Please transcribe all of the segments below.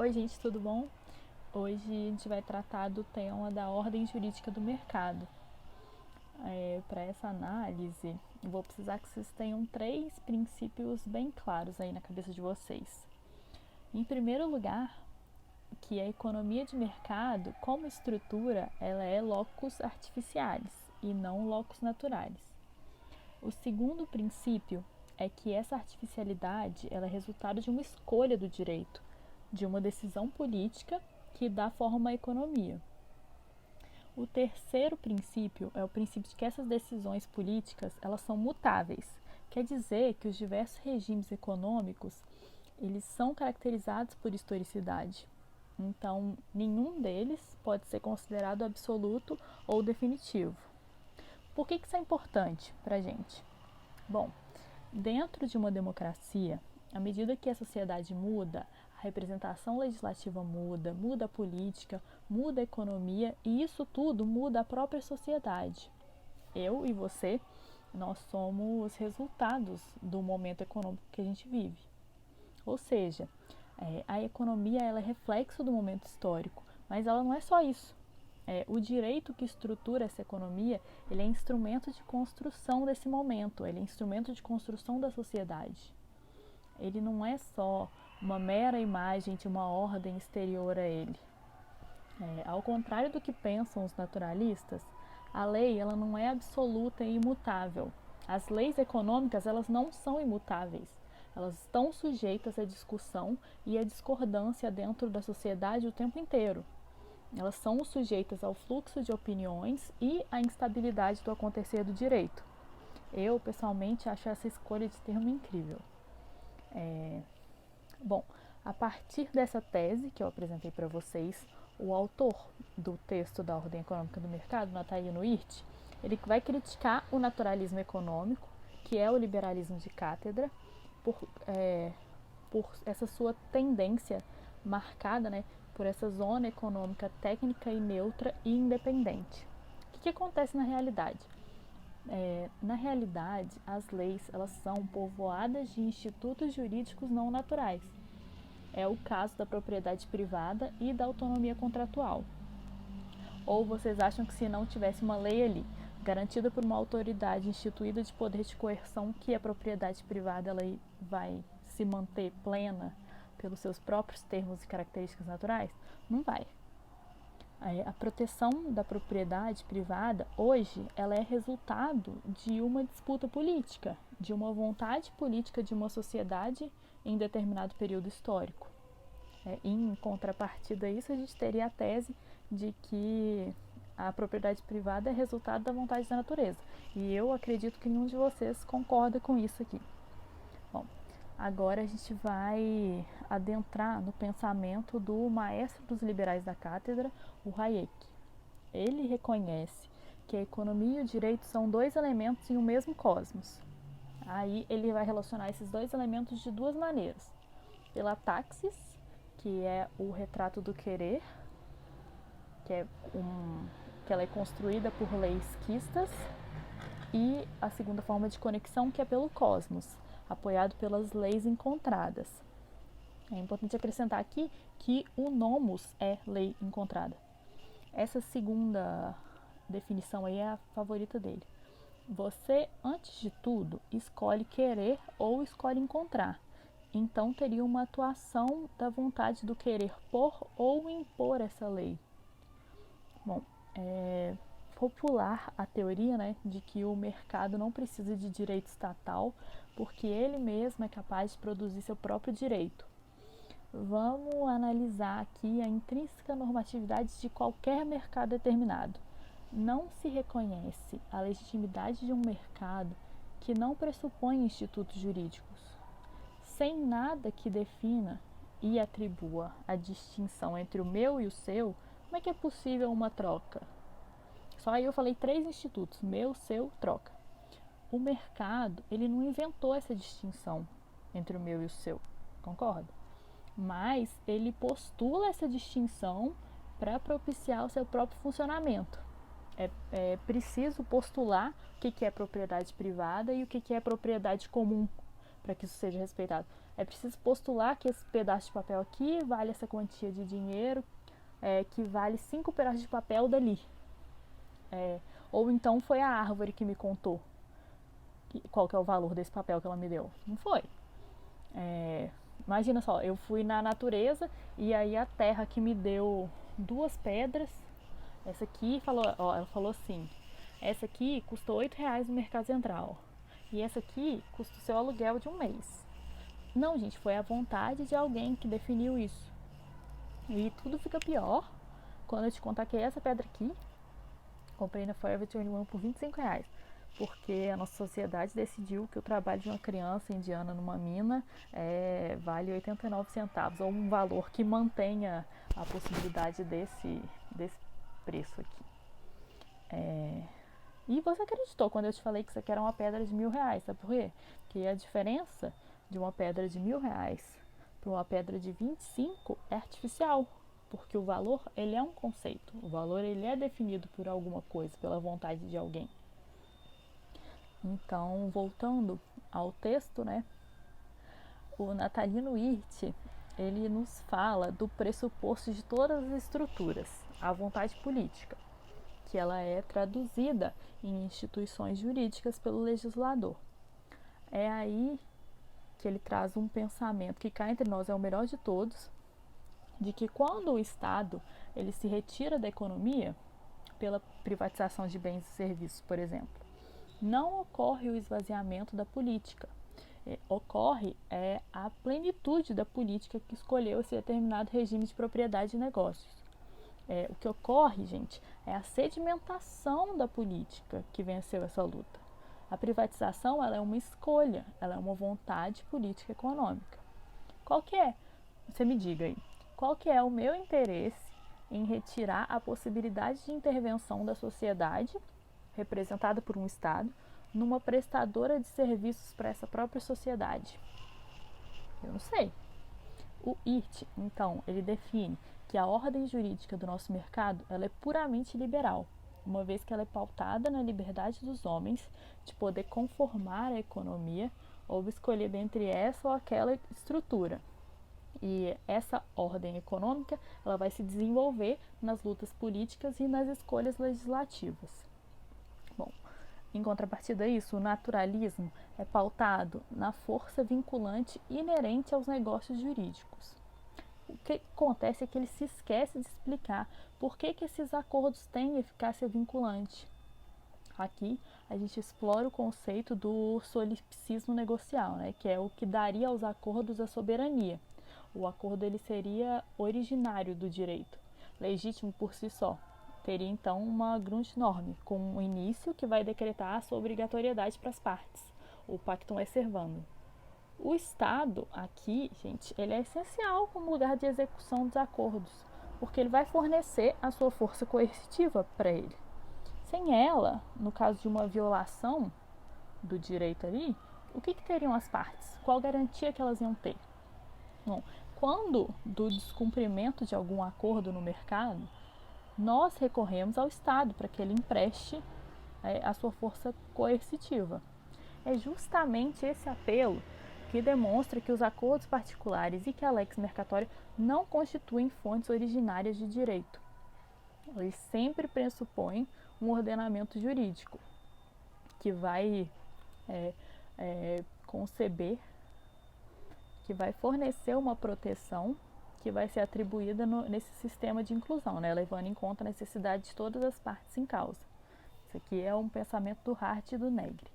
Oi, gente, tudo bom? Hoje a gente vai tratar do tema da ordem jurídica do mercado. Para essa análise, eu vou precisar que vocês tenham três princípios bem claros aí na cabeça de vocês. Em primeiro lugar, que a economia de mercado, como estrutura, ela é locus artificialis e não locus naturalis. O segundo princípio é que essa artificialidade ela é resultado de uma escolha do direito, de uma decisão política que dá forma à economia. O terceiro princípio é o princípio de que essas decisões políticas elas são mutáveis. Quer dizer que os diversos regimes econômicos eles são caracterizados por historicidade. Então, nenhum deles pode ser considerado absoluto ou definitivo. Por que isso é importante para a gente? Bom, dentro de uma democracia, à medida que a sociedade muda, a representação legislativa muda, muda a política, muda a economia e isso tudo muda a própria sociedade. Eu e você, nós somos resultados do momento econômico que a gente vive. Ou seja, a economia ela é reflexo do momento histórico, mas ela não é só isso. O direito que estrutura essa economia, ele é instrumento de construção desse momento, ele é instrumento de construção da sociedade. Ele não é só uma mera imagem de uma ordem exterior a ele. Ao contrário do que pensam os naturalistas, a lei ela não é absoluta e imutável. As leis econômicas elas não são imutáveis. Elas estão sujeitas à discussão e à discordância dentro da sociedade o tempo inteiro. Elas são sujeitas ao fluxo de opiniões e à instabilidade do acontecer do direito. Eu, pessoalmente, acho essa escolha de termo incrível. Bom, a partir dessa tese que eu apresentei para vocês, o autor do texto da Ordem Econômica do Mercado, Natalino Hirth, ele vai criticar o naturalismo econômico, que é o liberalismo de cátedra, por essa sua tendência marcada, né, por essa zona econômica técnica e neutra e independente. O que acontece na realidade? Na realidade, as leis elas são povoadas de institutos jurídicos não naturais. É o caso da propriedade privada e da autonomia contratual. Ou vocês acham que se não tivesse uma lei ali, garantida por uma autoridade instituída de poder de coerção, que a propriedade privada ela vai se manter plena pelos seus próprios termos e características naturais? Não vai. A proteção da propriedade privada hoje ela é resultado de uma disputa política, de uma vontade política de uma sociedade em determinado período histórico. Em contrapartida a isso, a gente teria a tese de que a propriedade privada é resultado da vontade da natureza. E eu acredito que nenhum de vocês concorda com isso aqui. Bom, agora a gente vai adentrar no pensamento do maestro dos liberais da cátedra, o Hayek. Ele reconhece que a economia e o direito são dois elementos em um mesmo cosmos. Aí ele vai relacionar esses dois elementos de duas maneiras. Pela taxis, que é o retrato do querer, que ela é construída por leis quistas, e a segunda forma de conexão, que é pelo cosmos, apoiado pelas leis encontradas. É importante acrescentar aqui que o nomos é lei encontrada. Essa segunda definição aí é a favorita dele. Você, antes de tudo, escolhe querer ou escolhe encontrar. Então teria uma atuação da vontade do querer pôr ou impor essa lei. Bom, é popular a teoria, né, de que o mercado não precisa de direito estatal porque ele mesmo é capaz de produzir seu próprio direito. Vamos analisar aqui a intrínseca normatividade de qualquer mercado determinado. Não se reconhece a legitimidade de um mercado que não pressupõe institutos jurídicos. Sem nada que defina e atribua a distinção entre o meu e o seu, como é que é possível uma troca? Só aí eu falei três institutos, meu, seu, troca. O mercado, ele não inventou essa distinção entre o meu e o seu, concorda? Mas ele postula essa distinção para propiciar o seu próprio funcionamento. É preciso postular o que é propriedade privada e o que é propriedade comum para que isso seja respeitado. É preciso postular que esse pedaço de papel aqui vale essa quantia de dinheiro, que vale 5 pedaços de papel dali. Ou então foi a árvore que me contou qual que é o valor desse papel que ela me deu. Não foi. Imagina só, eu fui na natureza e aí a terra que me deu 2 pedras, essa aqui ela falou assim, essa aqui custou R$8 no Mercado Central e essa aqui custa o seu aluguel de um mês. Não, gente, foi a vontade de alguém que definiu isso. E tudo fica pior quando eu te contar que essa pedra aqui, comprei na Forever 21 por R$25. Porque a nossa sociedade decidiu que o trabalho de uma criança indiana numa mina vale 89 centavos, ou um valor que mantenha a possibilidade desse preço aqui. E você acreditou quando eu te falei que isso aqui era uma pedra de R$1.000, sabe por quê? Porque a diferença de uma pedra de R$1.000 para uma pedra de 25 é artificial, porque o valor ele é um conceito, o valor ele é definido por alguma coisa, pela vontade de alguém. Então, voltando ao texto, né? O Natalino Hirte, ele nos fala do pressuposto de todas as estruturas, a vontade política, que ela é traduzida em instituições jurídicas pelo legislador. É aí que ele traz um pensamento que cá entre nós é o melhor de todos, de que quando o Estado ele se retira da economia, pela privatização de bens e serviços, por exemplo, não ocorre o esvaziamento da política, ocorre a plenitude da política que escolheu esse determinado regime de propriedade de negócios. O que ocorre, gente, é a sedimentação da política que venceu essa luta. A privatização ela é uma escolha, ela é uma vontade política econômica. Qual que é? Você me diga aí. Qual que é o meu interesse em retirar a possibilidade de intervenção da sociedade, representada por um Estado, numa prestadora de serviços para essa própria sociedade? Eu não sei. O Hirte, então, ele define que a ordem jurídica do nosso mercado ela é puramente liberal, uma vez que ela é pautada na liberdade dos homens de poder conformar a economia ou escolher dentre essa ou aquela estrutura. E essa ordem econômica ela vai se desenvolver nas lutas políticas e nas escolhas legislativas. Bom, em contrapartida a isso, o naturalismo é pautado na força vinculante inerente aos negócios jurídicos. O que acontece é que ele se esquece de explicar por que esses acordos têm eficácia vinculante. Aqui a gente explora o conceito do solipsismo negocial, né, que é o que daria aos acordos a soberania. O acordo ele seria originário do direito, legítimo por si só. Teria então uma Grundnorm, com um início que vai decretar a sua obrigatoriedade para as partes, o pactum est servanda. O Estado aqui, gente, ele é essencial como lugar de execução dos acordos, porque ele vai fornecer a sua força coercitiva para ele. Sem ela, no caso de uma violação do direito ali, o que teriam as partes? Qual garantia que elas iam ter? Bom, quando do descumprimento de algum acordo no mercado, nós recorremos ao Estado para que ele empreste a sua força coercitiva. É justamente esse apelo que demonstra que os acordos particulares e que a lex mercatória não constituem fontes originárias de direito. Eles sempre pressupõem um ordenamento jurídico que vai conceber, que vai fornecer uma proteção que vai ser atribuída nesse sistema de inclusão, né, levando em conta a necessidade de todas as partes em causa. Isso aqui é um pensamento do Hart e do Negri.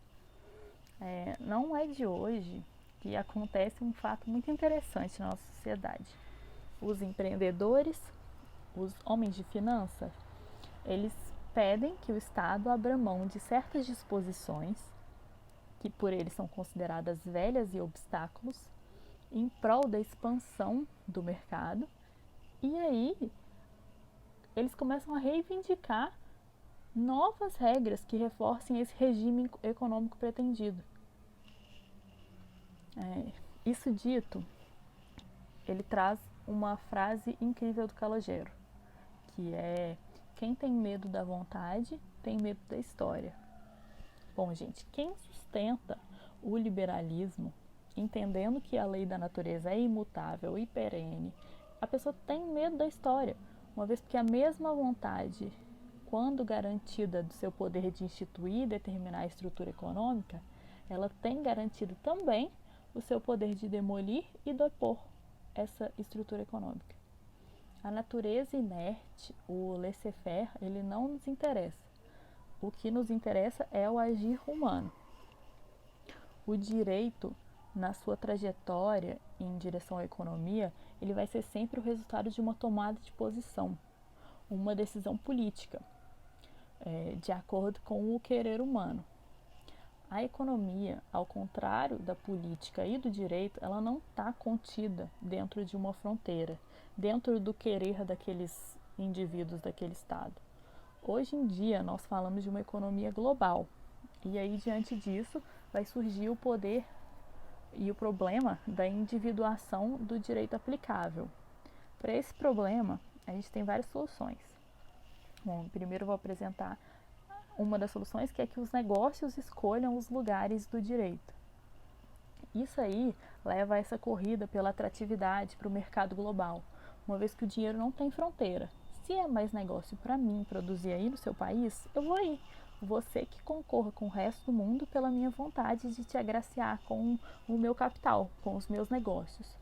Não é de hoje que acontece um fato muito interessante na nossa sociedade. Os empreendedores, os homens de finanças, eles pedem que o Estado abra mão de certas disposições que por eles são consideradas velhas e obstáculos em prol da expansão do mercado, e aí eles começam a reivindicar novas regras que reforcem esse regime econômico pretendido. Isso dito, ele traz uma frase incrível do Calogero, que é: quem tem medo da vontade tem medo da história. Bom, gente, quem sustenta o liberalismo entendendo que a lei da natureza é imutável e perene, a pessoa tem medo da história, uma vez que a mesma vontade, quando garantida do seu poder de instituir e determinar a estrutura econômica, ela tem garantido também o seu poder de demolir e depor essa estrutura econômica. A natureza inerte, o laissez-faire, ele não nos interessa. O que nos interessa é o agir humano. O direito, na sua trajetória em direção à economia, ele vai ser sempre o resultado de uma tomada de posição, uma decisão política, de acordo com o querer humano. A economia, ao contrário da política e do direito, ela não está contida dentro de uma fronteira, dentro do querer daqueles indivíduos daquele estado. Hoje em dia, nós falamos de uma economia global, e aí, diante disso, vai surgir o poder e o problema da individuação do direito aplicável. Para esse problema, a gente tem várias soluções. Bom, primeiro eu vou apresentar uma das soluções, que é que os negócios escolham os lugares do direito. Isso aí leva a essa corrida pela atratividade para o mercado global, uma vez que o dinheiro não tem fronteira. Se é mais negócio para mim produzir aí no seu país, eu vou aí. Você que concorra com o resto do mundo pela minha vontade de te agraciar com o meu capital, com os meus negócios.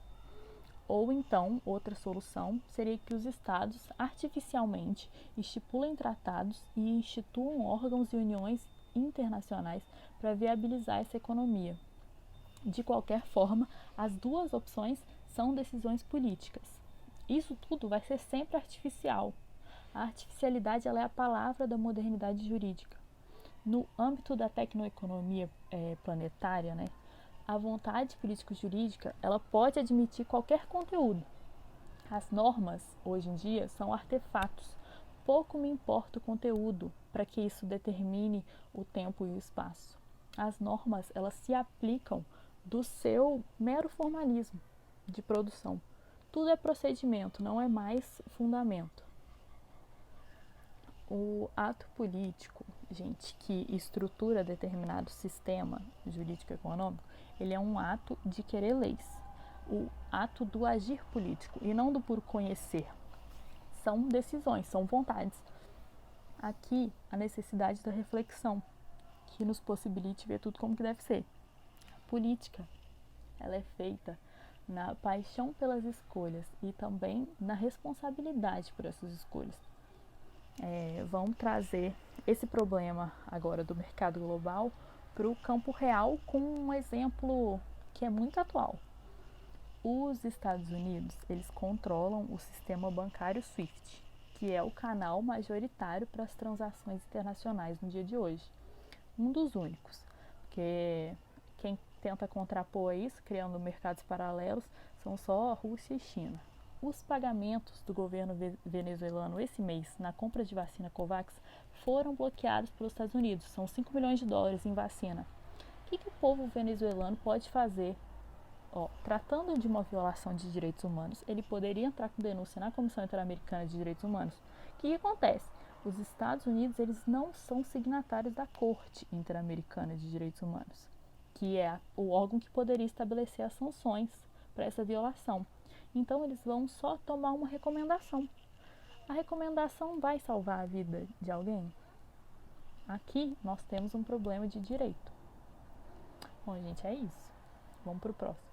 Ou então, outra solução seria que os estados artificialmente estipulem tratados e instituam órgãos e uniões internacionais para viabilizar essa economia. De qualquer forma, as duas opções são decisões políticas. Isso tudo vai ser sempre artificial. A artificialidade, ela é a palavra da modernidade jurídica. No âmbito da tecnoeconomia planetária, né, a vontade político-jurídica, ela pode admitir qualquer conteúdo. As normas, hoje em dia, são artefatos. Pouco me importa o conteúdo para que isso determine o tempo e o espaço. As normas, elas se aplicam do seu mero formalismo de produção. Tudo é procedimento, não é mais fundamento. O ato político, gente, que estrutura determinado sistema jurídico-econômico, ele é um ato de querer leis, o ato do agir político e não do puro conhecer. São decisões, são vontades. Aqui, a necessidade da reflexão, que nos possibilite ver tudo como que deve ser. A política, ela é feita na paixão pelas escolhas e também na responsabilidade por essas escolhas. Vamos trazer esse problema agora do mercado global para o campo real com um exemplo que é muito atual. Os Estados Unidos, eles controlam o sistema bancário SWIFT, que é o canal majoritário para as transações internacionais no dia de hoje. Um dos únicos, porque quem tenta contrapor isso, criando mercados paralelos, são só a Rússia e China. Os pagamentos do governo venezuelano esse mês na compra de vacina Covax foram bloqueados pelos Estados Unidos. São 5 milhões de dólares em vacina. O que o povo venezuelano pode fazer? Tratando de uma violação de direitos humanos, ele poderia entrar com denúncia na Comissão Interamericana de Direitos Humanos. O que acontece? Os Estados Unidos, eles não são signatários da Corte Interamericana de Direitos Humanos, que é o órgão que poderia estabelecer as sanções para essa violação. Então, eles vão só tomar uma recomendação. A recomendação vai salvar a vida de alguém? Aqui, nós temos um problema de direito. Bom, gente, é isso. Vamos para o próximo.